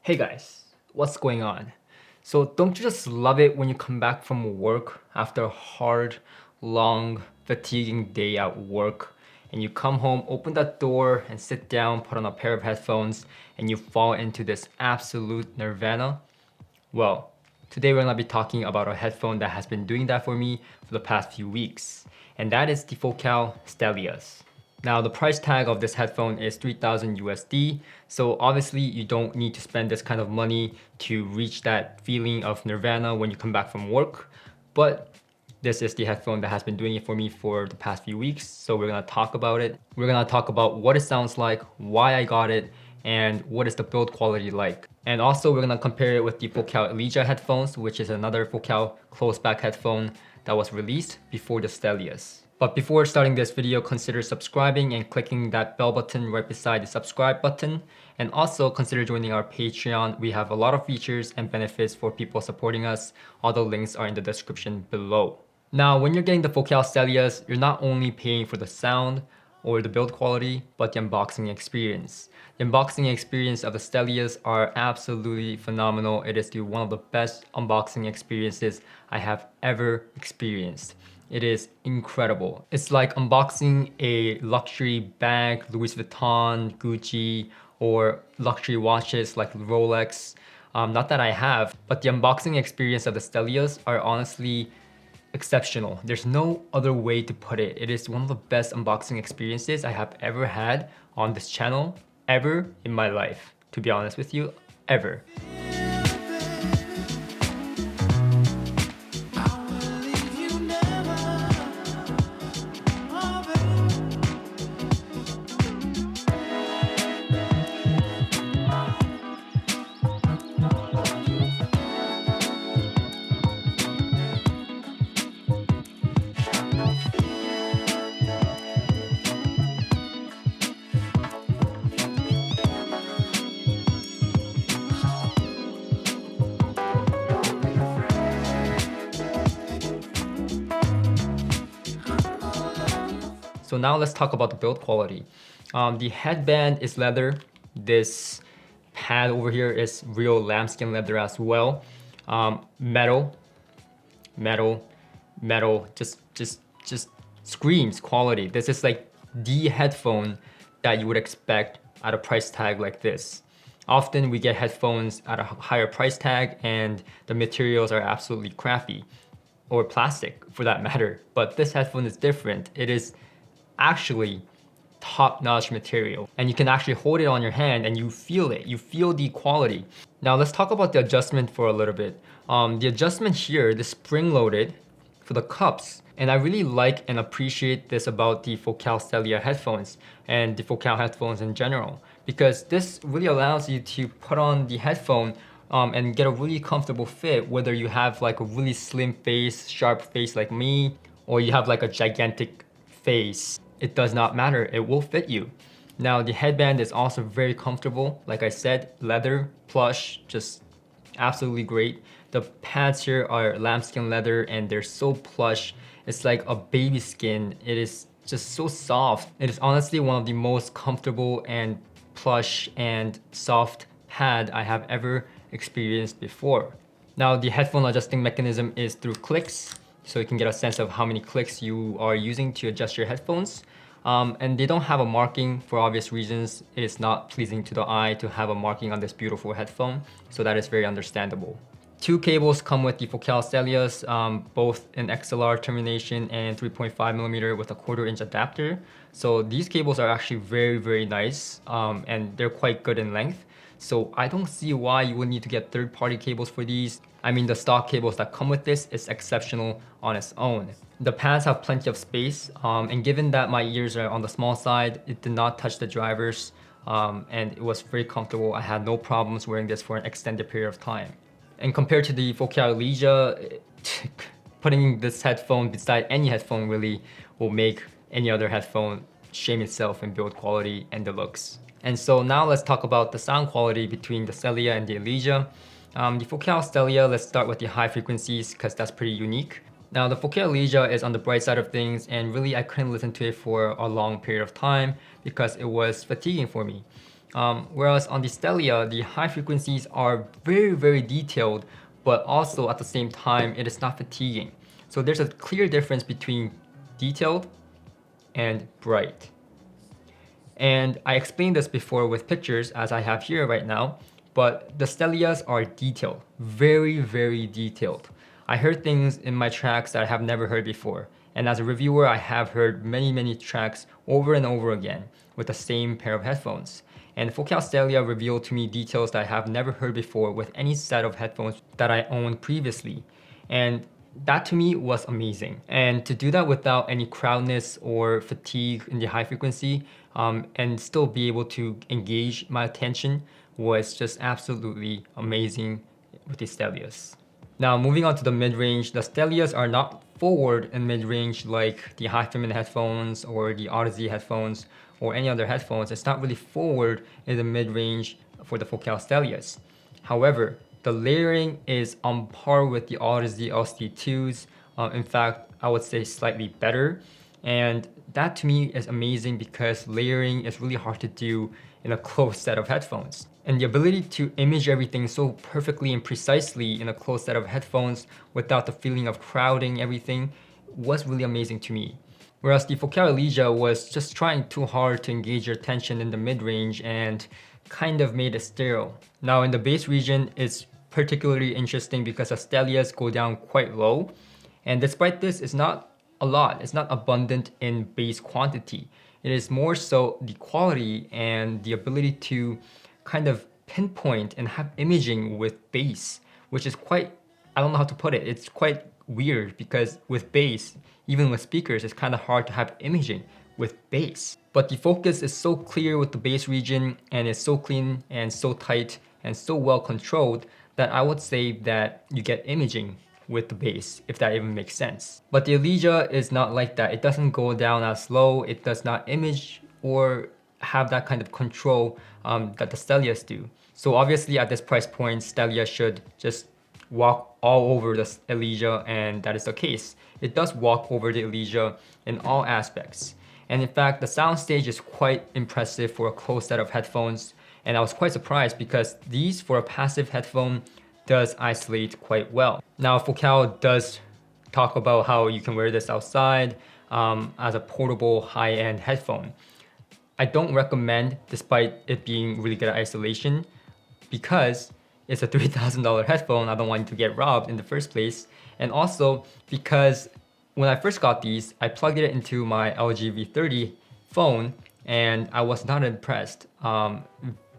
Hey guys, what's going on? So don't you just love it when you come back from work after a hard, long, fatiguing day at work and you come home, open that door and sit down, put on a pair of headphones and you fall into this absolute nirvana? Well, today we're gonna be talking about a headphone that has been doing that for me for the past few weeks, and that is the Focal Stellias. Now the price tag of this headphone is 3,000 USD, so obviously you don't need to spend this kind of money to reach that feeling of nirvana when you come back from work, but this is the headphone that has been doing it for me for the past few weeks, so we're gonna talk about it. We're gonna talk about what it sounds like, why I got it, and what is the build quality like. And also we're gonna compare it with the Focal Elegia headphones, which is another Focal closed back headphone that was released before the Stellias. But before starting this video, consider subscribing and clicking that bell button right beside the subscribe button. And also consider joining our Patreon. We have a lot of features and benefits for people supporting us. All the links are in the description below. Now, when you're getting the Focal Stellias, you're not only paying for the sound or the build quality, but the unboxing experience. The unboxing experience of the Stellias are absolutely phenomenal. It is one of the best unboxing experiences I have ever experienced. It is incredible. It's like unboxing a luxury bag, Louis Vuitton, Gucci, or luxury watches like Rolex. Not that I have, but the unboxing experience of the Stellias are honestly exceptional. There's no other way to put it. It is one of the best unboxing experiences I have ever had on this channel, ever in my life. To be honest with you, ever. So now let's talk about the build quality. The headband is leather. This pad over here is real lambskin leather as well. Metal, just screams quality. This is like the headphone that you would expect at a price tag like this. Often we get headphones at a higher price tag and the materials are absolutely crappy, or plastic for that matter. But this headphone is different. It is actually top-notch material and you can actually hold it on your hand and you feel it. You feel the quality. Now let's talk about the adjustment for a little bit. The adjustment here, the spring-loaded for the cups, and I really like and appreciate this about the Focal Stellia headphones and the Focal headphones in general, because this really allows you to put on the headphone and get a really comfortable fit, whether you have like a really slim face, sharp face like me, or you have like a gigantic face. It does not matter, it will fit you. Now the headband is also very comfortable. Like I said, leather, plush, just absolutely great. The pads here are lambskin leather and they're so plush. It's like a baby skin. It is just so soft. It is honestly one of the most comfortable and plush and soft pad I have ever experienced before. Now the headphone adjusting mechanism is through clicks, so you can get a sense of how many clicks you are using to adjust your headphones. And they don't have a marking for obvious reasons. It is not pleasing to the eye to have a marking on this beautiful headphone, so that is very understandable. Two cables come with the Focal Stellias, both an XLR termination and 3.5mm with a 1/4 inch adapter. So these cables are actually very nice, and they're quite good in length. So I don't see why you would need to get third-party cables for these. I mean, the stock cables that come with this is exceptional on its own. The pads have plenty of space, and given that my ears are on the small side, it did not touch the drivers, and it was very comfortable. I had no problems wearing this for an extended period of time. And compared to the Focal Elegia, putting this headphone beside any headphone really will make any other headphone shame itself in build quality and the looks. And so now let's talk about the sound quality between the Stellia and the Elegia. The Focal Stellia, let's start with the high frequencies because that's pretty unique. Now the Focal Elegia is on the bright side of things, and really I couldn't listen to it for a long period of time because it was fatiguing for me. Whereas on the Stellia, the high frequencies are very, very detailed, but also at the same time, it is not fatiguing. So there's a clear difference between detailed and bright. And I explained this before with pictures as I have here right now, but the Stellias are detailed, very, very detailed. I heard things in my tracks that I have never heard before. And as a reviewer, I have heard many, many tracks over and over again with the same pair of headphones. And Focal Stellia revealed to me details that I have never heard before with any set of headphones that I owned previously. And that to me was amazing. And to do that without any crowdness or fatigue in the high frequency and still be able to engage my attention was just absolutely amazing with the Stellias. Now moving on to the mid-range, the Stellias are not forward in mid-range like the HiFiMan headphones or the Odyssey headphones or any other headphones. It's not really forward in the mid-range for the Focal Stellias. However, the layering is on par with the Odyssey LCD2s. In fact, I would say slightly better. And that to me is amazing because layering is really hard to do in a closed set of headphones. And the ability to image everything so perfectly and precisely in a closed set of headphones without the feeling of crowding everything was really amazing to me. Whereas the Focal Elegia was just trying too hard to engage your attention in the mid-range and kind of made it sterile. Now in the bass region, it's particularly interesting because the Stellias go down quite low. And despite this, it's not a lot. It's not abundant in bass quantity. It is more so the quality and the ability to kind of pinpoint and have imaging with bass, which is quite, I don't know how to put it. It's quite weird because with bass, even with speakers, it's kind of hard to have imaging with bass. But the focus is so clear with the bass region and it's so clean and so tight and so well controlled that I would say that you get imaging with the bass, if that even makes sense. But the Elegia is not like that. It doesn't go down as low. It does not image or have that kind of control that the Stellias do. So obviously at this price point, Stellia should just walk all over the Elegia, and that is the case. It does walk over the Elegia in all aspects. And in fact, the soundstage is quite impressive for a closed set of headphones. And I was quite surprised because these, for a passive headphone, does isolate quite well. Now, Focal does talk about how you can wear this outside as a portable high-end headphone. I don't recommend, despite it being really good at isolation, because it's a $3,000 headphone. I don't want you to get robbed in the first place. And also because when I first got these, I plugged it into my LG V30 phone and I was not impressed.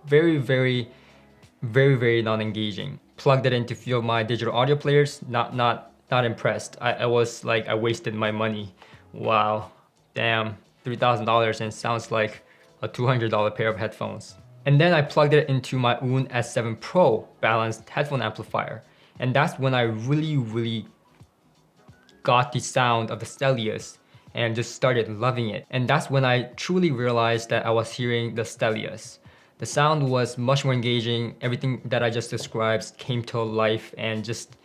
Very, very non-engaging. Plugged it in to feel my digital audio players, not impressed. I was like, I wasted my money. Wow, damn, $3,000 and sounds like a $200 pair of headphones. And then I plugged it into my own S7 Pro balanced headphone amplifier. And that's when I really got the sound of the Stellias and just started loving it. And that's when I truly realized that I was hearing the Stellias. The sound was much more engaging. Everything that I just described came to life and just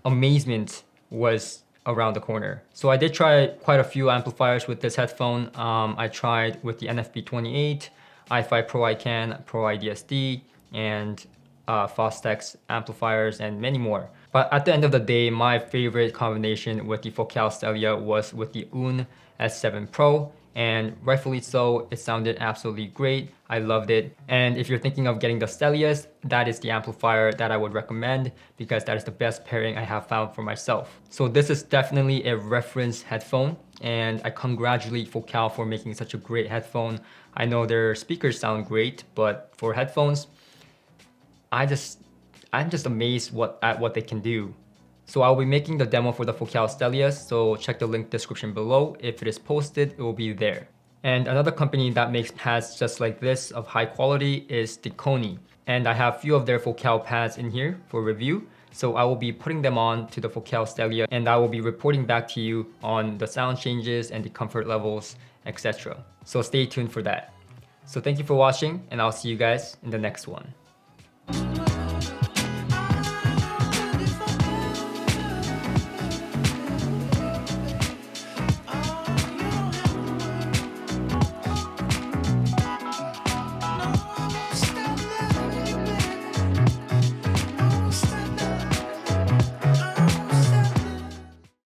amazement was around the corner. So I did try quite a few amplifiers with this headphone. I tried with the NFB28, i5 Pro iCAN, Pro IDSD, and Fostex amplifiers and many more. But at the end of the day, my favorite combination with the Focal Stellia was with the UN S7 Pro, and rightfully so, it sounded absolutely great. I loved it. And if you're thinking of getting the Stellias, that is the amplifier that I would recommend because that is the best pairing I have found for myself. So this is definitely a reference headphone, and I congratulate Focal for making such a great headphone. I know their speakers sound great, but for headphones, I'm just amazed at what they can do. So I'll be making the demo for the Focal Stellias, so check the link description below. If it is posted, it will be there. And another company that makes pads just like this of high quality is Koni. And I have a few of their Focal pads in here for review. So I will be putting them on to the Focal Stellia and I will be reporting back to you on the sound changes and the comfort levels, etc. So stay tuned for that. So thank you for watching and I'll see you guys in the next one.